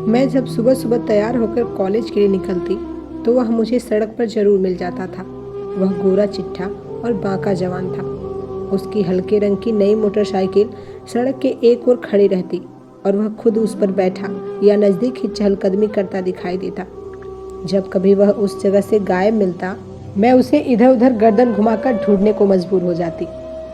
मैं जब सुबह सुबह तैयार होकर कॉलेज के लिए निकलती तो वह मुझे सड़क पर जरूर मिल जाता था। वह गोरा चिट्ठा और बांका जवान था। उसकी हल्के रंग की नई मोटरसाइकिल सड़क के एक ओर खड़ी रहती और वह खुद उस पर बैठा या नज़दीक ही चहलकदमी करता दिखाई देता। जब कभी वह उस जगह से गायब मिलता, मैं उसे इधर उधर गर्दन घुमाकर ढूंढने को मजबूर हो जाती।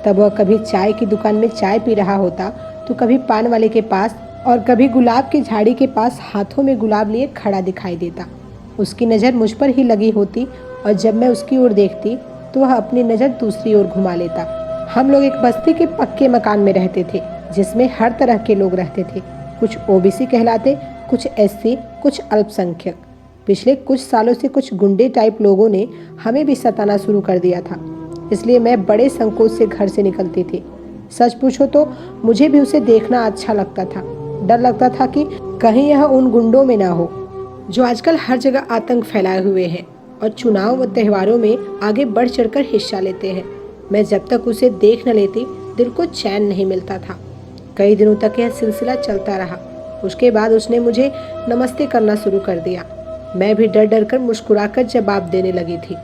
तब वह कभी चाय की दुकान में चाय पी रहा होता तो कभी पान वाले के पास और कभी गुलाब की झाड़ी के पास हाथों में गुलाब लिए खड़ा दिखाई देता। उसकी नज़र मुझ पर ही लगी होती और जब मैं उसकी ओर देखती तो वह अपनी नज़र दूसरी ओर घुमा लेता। हम लोग एक बस्ती के पक्के मकान में रहते थे जिसमें हर तरह के लोग रहते थे। कुछ ओबीसी कहलाते, कुछ एससी, कुछ अल्पसंख्यक। पिछले कुछ सालों से कुछ गुंडे टाइप लोगों ने हमें भी सताना शुरू कर दिया था, इसलिए मैं बड़े संकोच से घर से निकलती थी। सच पूछो तो मुझे भी उसे देखना अच्छा लगता था। डर लगता था कि कहीं यह उन गुंडों में ना हो जो आजकल हर जगह आतंक फैलाए हुए हैं और चुनाव व त्योहारों में आगे बढ़ चढ़कर हिस्सा लेते हैं। मैं जब तक उसे देख न लेती दिल को चैन नहीं मिलता था। कई दिनों तक यह सिलसिला चलता रहा। उसके बाद उसने मुझे नमस्ते करना शुरू कर दिया। मैं भी डर डर कर मुस्कुराकर जवाब देने लगी थी।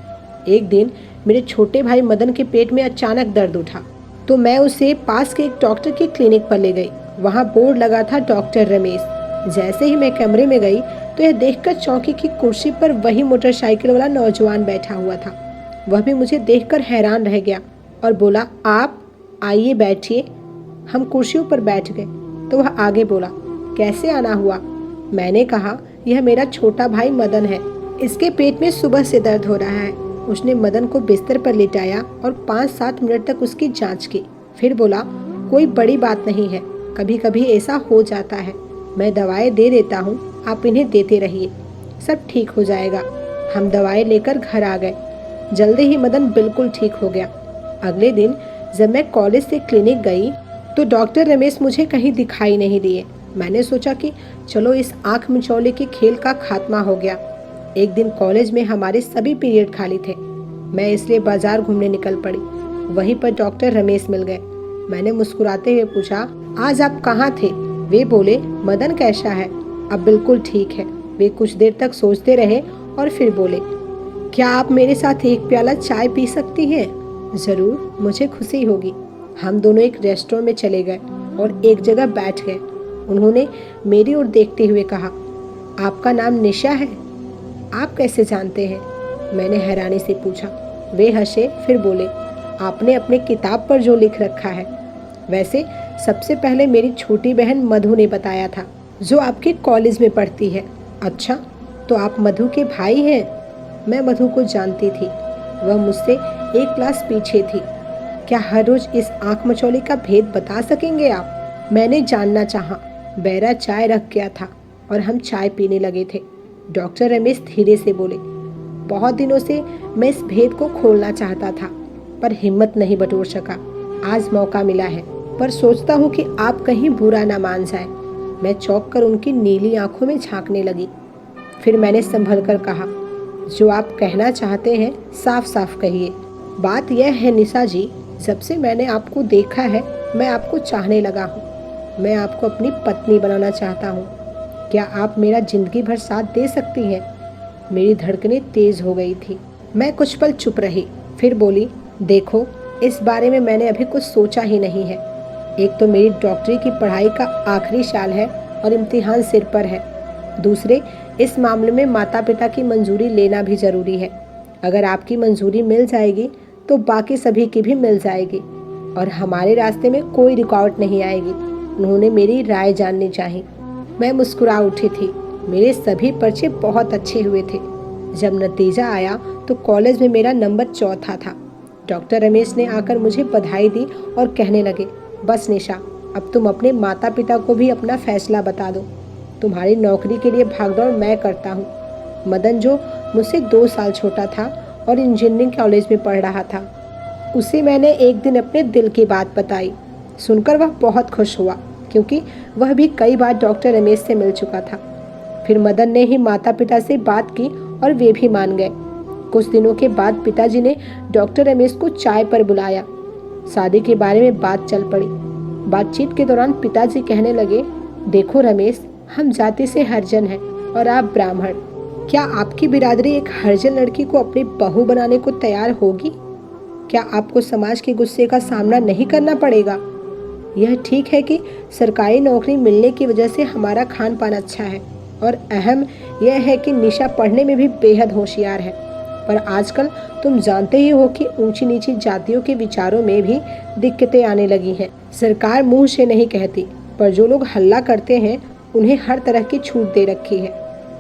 एक दिन मेरे छोटे भाई मदन के पेट में अचानक दर्द उठा तो मैं उसे पास के एक डॉक्टर के क्लिनिक पर ले गई। वहाँ बोर्ड लगा था डॉक्टर रमेश। जैसे ही मैं कमरे में गई तो यह देखकर चौकी की कुर्सी पर वही मोटरसाइकिल वाला नौजवान बैठा हुआ था। वह भी मुझे देखकर हैरान रह गया और बोला, आप आइए बैठिए। हम कुर्सियों पर बैठ गए तो वह आगे बोला, कैसे आना हुआ? मैंने कहा, यह मेरा छोटा भाई मदन है, इसके पेट में सुबह से दर्द हो रहा है। उसने मदन को बिस्तर पर लिटाया और 5-7 मिनट तक उसकी जांच की। फिर बोला, कोई बड़ी बात नहीं है, कभी कभी ऐसा हो जाता है। मैं दवाएं दे देता हूँ, आप इन्हें देते रहिए, सब ठीक हो जाएगा। हम दवाएं लेकर घर आ गए। जल्दी ही मदन बिल्कुल ठीक हो गया। अगले दिन जब मैं कॉलेज से क्लिनिक गई तो डॉक्टर रमेश मुझे कहीं दिखाई नहीं दिए। मैंने सोचा कि चलो इस आँख मिचौले के खेल का खात्मा हो गया। एक दिन कॉलेज में हमारे सभी पीरियड खाली थे। मैं इसलिए बाजार घूमने निकल पड़ी। वहीं पर डॉक्टर रमेश मिल गए। मैंने मुस्कुराते हुए पूछा, आज आप कहाँ थे? वे बोले, मदन कैसा है? अब बिल्कुल ठीक है। वे कुछ देर तक सोचते रहे और फिर बोले, क्या आप मेरे साथ एक प्याला चाय पी सकती हैं? जरूर, मुझे खुशी होगी। हम दोनों एक रेस्टोरेंट में चले गए और एक जगह बैठ गए। उन्होंने मेरी ओर देखते हुए कहा, आपका नाम निशा है? आप कैसे जानते हैं? मैंने हैरानी से पूछा। वे हंसे, फिर बोले, आपने अपने किताब पर जो लिख रखा है। वैसे सबसे पहले मेरी छोटी बहन मधु ने बताया था, जो आपके कॉलेज में पढ़ती है। अच्छा, तो आप मधु के भाई हैं? मैं मधु को जानती थी। वह मुझसे एक क्लास पीछे थी। क्या हर रोज इस आँख मचौली का भेद बता सकेंगे आप? मैंने जानना चाहा। बैरा चाय रख गया था और हम चाय पीने लगे थे। डॉक्टर रमेश धीरे से बोले, बहुत दिनों से मैं इस भेद को खोलना चाहता था पर हिम्मत नहीं बटोर सका। आज मौका मिला है, पर सोचता हूँ कि आप कहीं बुरा ना मान जाए। मैं चौंक कर उनकी नीली आंखों में झांकने लगी। फिर मैंने संभल कर कहा, जो आप कहना चाहते हैं साफ साफ कहिए। बात यह है निशा जी, जब से मैंने आपको देखा है मैं आपको चाहने लगा हूँ। मैं आपको अपनी पत्नी बनाना चाहता हूँ। क्या आप मेरा जिंदगी भर साथ दे सकती हैं? मेरी धड़कनें तेज हो गई थी। मैं कुछ पल चुप रही, फिर बोली, देखो, इस बारे में मैंने अभी कुछ सोचा ही नहीं है। एक तो मेरी डॉक्टरी की पढ़ाई का आखिरी साल है और इम्तिहान सिर पर है। दूसरे, इस मामले में माता पिता की मंजूरी लेना भी ज़रूरी है। अगर आपकी मंजूरी मिल जाएगी तो बाकी सभी की भी मिल जाएगी और हमारे रास्ते में कोई रुकावट नहीं आएगी। उन्होंने मेरी राय जाननी चाहिए। मैं मुस्कुरा उठी थी। मेरे सभी पर्चे बहुत अच्छे हुए थे। जब नतीजा आया तो कॉलेज में मेरा नंबर 4था था। डॉक्टर रमेश ने आकर मुझे बधाई दी और कहने लगे, बस निशा, अब तुम अपने माता पिता को भी अपना फैसला बता दो। तुम्हारी नौकरी के लिए भागदौड़ मैं करता हूँ। मदन, जो मुझसे 2 साल छोटा था और इंजीनियरिंग कॉलेज में पढ़ रहा था, उसे मैंने एक दिन अपने दिल की बात बताई। सुनकर वह बहुत खुश हुआ, क्योंकि वह भी कई बार डॉक्टर रमेश से मिल चुका था। फिर मदन ने ही माता पिता से बात की और वे भी मान गए। कुछ दिनों के बाद पिताजी ने डॉक्टर रमेश को चाय पर बुलाया। शादी के बारे में बात चल पड़ी। बातचीत के दौरान पिताजी कहने लगे, देखो रमेश, हम जाति से हरिजन हैं और आप ब्राह्मण। क्या आपकी बिरादरी एक हरिजन लड़की को अपनी बहू बनाने को तैयार होगी? क्या आपको समाज के गुस्से का सामना नहीं करना पड़ेगा? यह ठीक है कि सरकारी नौकरी मिलने की वजह से हमारा खान पान अच्छा है और अहम यह है कि निशा पढ़ने में भी बेहद होशियार है, पर आजकल तुम जानते ही हो कि ऊंची नीची जातियों के विचारों में भी दिक्कतें आने लगी हैं। सरकार मुंह से नहीं कहती, पर जो लोग हल्ला करते हैं उन्हें हर तरह की छूट दे रखी है।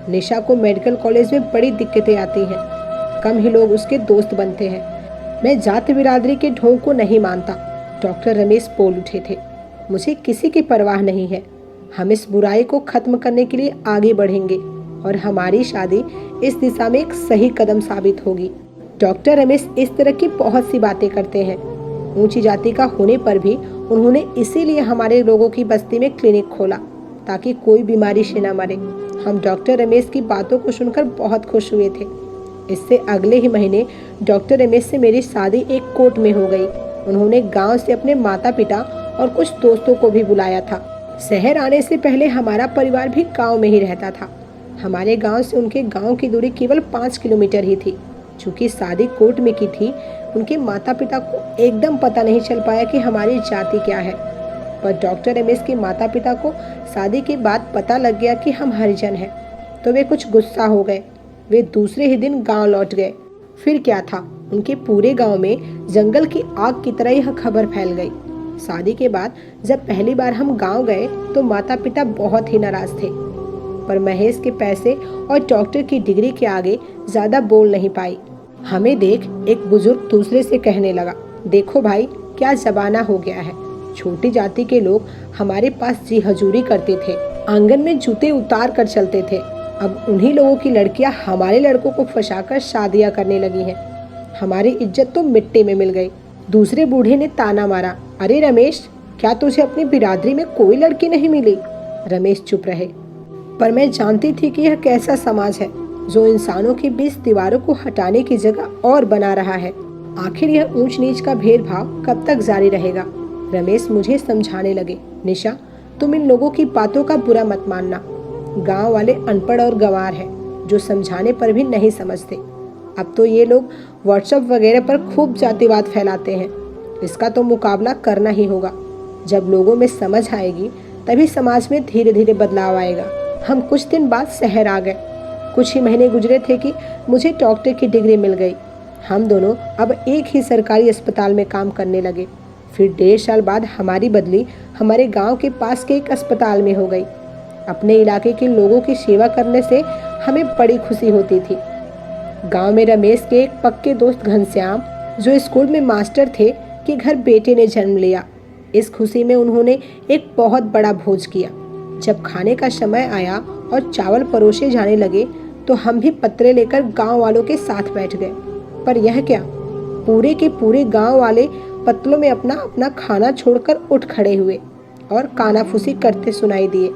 निशा को मेडिकल कॉलेज में बड़ी दिक्कतें आती हैं, कम ही लोग उसके दोस्त बनते हैं। मैं जाति बिरादरी के ढोंग को नहीं मानता, डॉक्टर रमेश बोल उठे थे। मुझे किसी की परवाह नहीं है। हम इस बुराई को खत्म करने के लिए आगे बढ़ेंगे और हमारी शादी इस दिशा में एक सही कदम साबित होगी। डॉक्टर रमेश इस तरह की बहुत सी बातें करते हैं। ऊंची जाति का होने पर भी उन्होंने इसीलिए हमारे लोगों की बस्ती में क्लिनिक खोला ताकि कोई बीमारी से न मरे। हम डॉक्टर रमेश की बातों को सुनकर बहुत खुश हुए थे। इससे अगले ही महीने डॉक्टर रमेश से मेरी शादी एक कोर्ट में हो गई। उन्होंने गांव से अपने माता पिता और कुछ दोस्तों को भी बुलाया था। शहर आने से पहले हमारा परिवार भी गांव में ही रहता था। हमारे गांव से उनके गांव की दूरी केवल 5 किलोमीटर ही थी। चूँकि शादी कोर्ट में की थी, उनके माता पिता को एकदम पता नहीं चल पाया कि हमारी जाति क्या है, पर डॉक्टर रमेश के माता पिता को शादी के बाद पता लग गया कि हम हरिजन हैं, तो वे कुछ गुस्सा हो गए। वे दूसरे ही दिन गांव लौट गए। फिर क्या था, उनके पूरे गांव में जंगल की आग की तरह यह खबर फैल गई। शादी के बाद जब पहली बार हम गांव गए तो माता पिता बहुत ही नाराज थे, पर महेश के पैसे और डॉक्टर की डिग्री के आगे ज्यादा बोल नहीं पाई। हमें देख एक बुजुर्ग दूसरे से कहने लगा, देखो भाई, क्या जमाना हो गया है। छोटी जाति के लोग हमारे पास जी हजूरी करते थे, आंगन में जूते उतार कर चलते थे। अब उन्हीं लोगों की लड़कियां हमारे लड़कों को फंसाकर शादियां करने लगी हैं। हमारी इज्जत तो मिट्टी में मिल गई। दूसरे बूढ़े ने ताना मारा, अरे रमेश, क्या तुझे अपनी बिरादरी में कोई लड़की नहीं मिली? रमेश चुप रहे। पर मैं जानती थी कि यह कैसा समाज है जो इंसानों के बीच दीवारों को हटाने की जगह और बना रहा है। आखिर यह ऊंच नीच का भेदभाव कब तक जारी रहेगा? रमेश मुझे समझाने लगे, निशा, तुम इन लोगों की बातों का बुरा मत मानना। गांव वाले अनपढ़ और गंवार हैं जो समझाने पर भी नहीं समझते। अब तो ये लोग व्हाट्सएप वगैरह पर खूब जातिवाद फैलाते हैं। इसका तो मुकाबला करना ही होगा। जब लोगों में समझ आएगी तभी समाज में धीरे धीरे बदलाव आएगा। हम कुछ दिन बाद शहर आ गए। कुछ ही महीने गुजरे थे कि मुझे डॉक्टर की डिग्री मिल गई। हम दोनों अब एक ही सरकारी अस्पताल में काम करने लगे। फिर 1.5 साल बाद हमारी बदली हमारे गांव के पास के एक अस्पताल में हो गई। अपने इलाके के लोगों की सेवा करने से हमें बड़ी खुशी होती थी। गांव में रमेश के एक पक्के दोस्त घनश्याम, जो स्कूल में मास्टर थे, के घर बेटे ने जन्म लिया। इस खुशी में उन्होंने एक बहुत बड़ा भोज किया। जब खाने का समय आया और चावल परोसे जाने लगे तो हम भी पत्रे लेकर गांव वालों के साथ बैठ गए। पर यह क्या, पूरे के पूरे गांव वाले पतलों में अपना अपना खाना छोड़कर उठ खड़े हुए और कानाफूसी करते सुनाई दिए।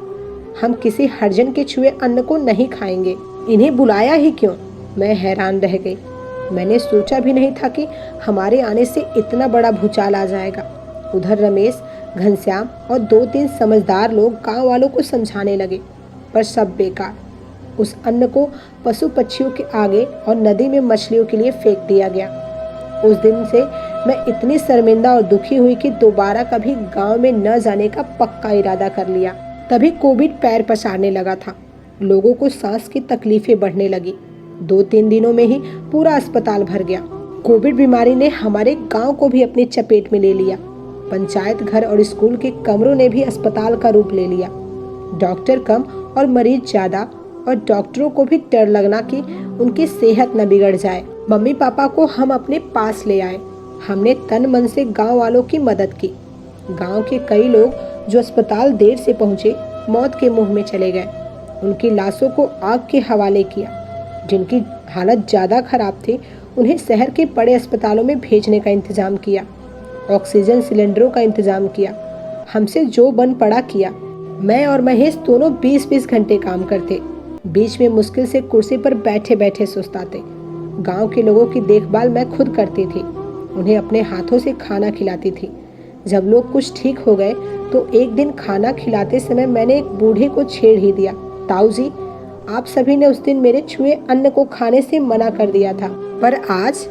हम किसी हरिजन के छुए अन्न को नहीं खाएंगे। इन्हें बुलाया ही क्यों? मैं हैरान रह गई। मैंने सोचा भी नहीं था कि हमारे आने से इतना बड़ा भूचाल आ जाएगा। उधर रमेश, घनश्याम और 2-3 समझदार लोग गांव वालों को समझाने लगे, पर सब बेकार। उस अन्न को पशु पक्षियों के आगे और नदी में मछलियों के लिए फेंक दिया गया। उस दिन से मैं इतनी शर्मिंदा और दुखी हुई कि दोबारा कभी गांव में न जाने का पक्का इरादा कर लिया। तभी कोविड पैर पसारने लगा था। लोगों को सांस की तकलीफें बढ़ने लगी। 2-3 दिनों में ही पूरा अस्पताल भर गया। कोविड बीमारी ने हमारे गांव को भी अपनी चपेट में ले लिया। पंचायत घर और स्कूल के कमरों ने भी अस्पताल का रूप ले लिया। डॉक्टर कम और मरीज ज्यादा, और डॉक्टरों को भी डर लगना कि उनकी सेहत न बिगड़ जाए। मम्मी पापा को हम अपने पास ले आए। हमने तन मन से गांव वालों की मदद की। गांव के कई लोग जो अस्पताल देर से पहुंचे, मौत के मुंह में चले गए। उनकी लाशों को आग के हवाले किया। जिनकी हालत ज़्यादा खराब थी, उन्हें शहर के बड़े अस्पतालों में भेजने का इंतजाम किया। ऑक्सीजन सिलेंडरों का इंतजाम किया। हमसे जो बन पड़ा किया। मैं और महेश दोनों 20-20 घंटे काम करते। बीच में मुश्किल से कुर्सी पर बैठे बैठे सुस्ताते। गांव के लोगों की देखभाल मैं खुद करती थी। उन्हें अपने हाथों से खाना खिलाती थी। जब लोग कुछ ठीक हो गए तो एक दिन खाना खिलाते समय मैंने एक बूढ़े को छेड़ ही दिया। ताऊ जी, आप सभी ने उस दिन मेरे छुए अन्न को खाने से मना कर दिया था, पर आज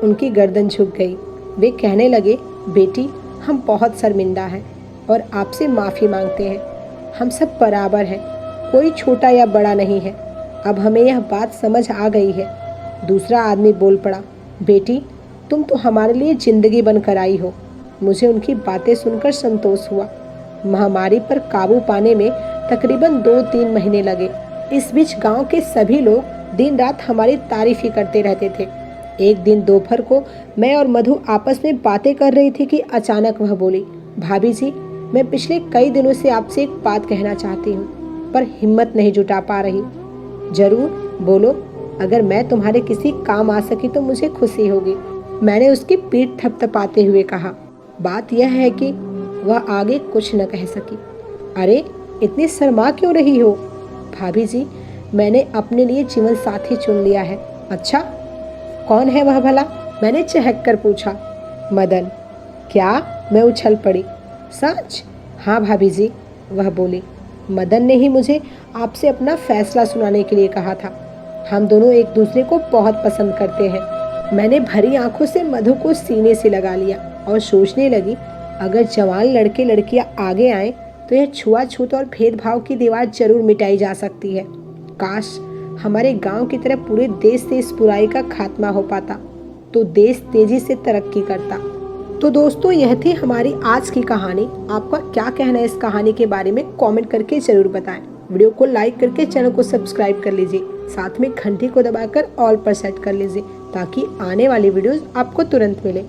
उनकी गर्दन झुक गई। वे कहने लगे, बेटी, हम बहुत शर्मिंदा हैं और आपसे माफ़ी मांगते हैं। हम सब बराबर हैं, कोई छोटा या बड़ा नहीं है। अब हमें यह बात समझ आ गई है। दूसरा आदमी बोल पड़ा, बेटी, तुम तो हमारे लिए ज़िंदगी बनकर आई हो। मुझे उनकी बातें सुनकर संतोष हुआ। महामारी पर काबू पाने में तकरीबन 2-3 महीने लगे। इस बीच गांव के सभी लोग दिन रात हमारी तारीफ ही करते रहते थे। एक दिन दोपहर को मैं और मधु आपस में बातें कर रही थी कि अचानक वह बोली, भाभी जी, मैं पिछले कई दिनों से आपसे एक बात कहना चाहती हूँ, पर हिम्मत नहीं जुटा पा रही। जरूर बोलो, अगर मैं तुम्हारे किसी काम आ सकी तो मुझे खुशी होगी। मैंने उसकी पीठ थपथपाते हुए कहा। बात यह है कि वह आगे कुछ न कह सकी। अरे, इतनी शर्मा क्यों रही हो? भाभी जी, मैंने अपने लिए जीवन साथी चुन लिया है। अच्छा, कौन है वह भला? मैंने चहक कर पूछा। मदन। क्या? मैं उछल पड़ी। सच? हाँ भाभी जी, वह बोली। मदन ने ही मुझे आपसे अपना फैसला सुनाने के लिए कहा था। हम दोनों एक दूसरे को बहुत पसंद करते हैं। मैंने भरी आंखों से मधु को सीने से लगा लिया और सोचने लगी, अगर जवान लड़के लड़कियां आगे आएं तो यह छुआछूत और भेदभाव की दीवार जरूर मिटाई जा सकती है। काश हमारे गांव की तरह पूरे देश से इस बुराई का खात्मा हो पाता तो देश तेजी से तरक्की करता। तो दोस्तों, यह थी हमारी आज की कहानी। आपका क्या कहना है इस कहानी के बारे में कमेंट करके जरूर बताएं। वीडियो को लाइक करके चैनल को सब्सक्राइब कर लीजिए, साथ में घंटी को दबाकर ऑल पर सेट कर लीजिए ताकि आने वाली वीडियोस आपको तुरंत मिले।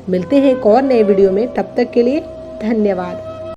मिलते हैं एक और नए वीडियो में, तब तक के लिए धन्यवाद।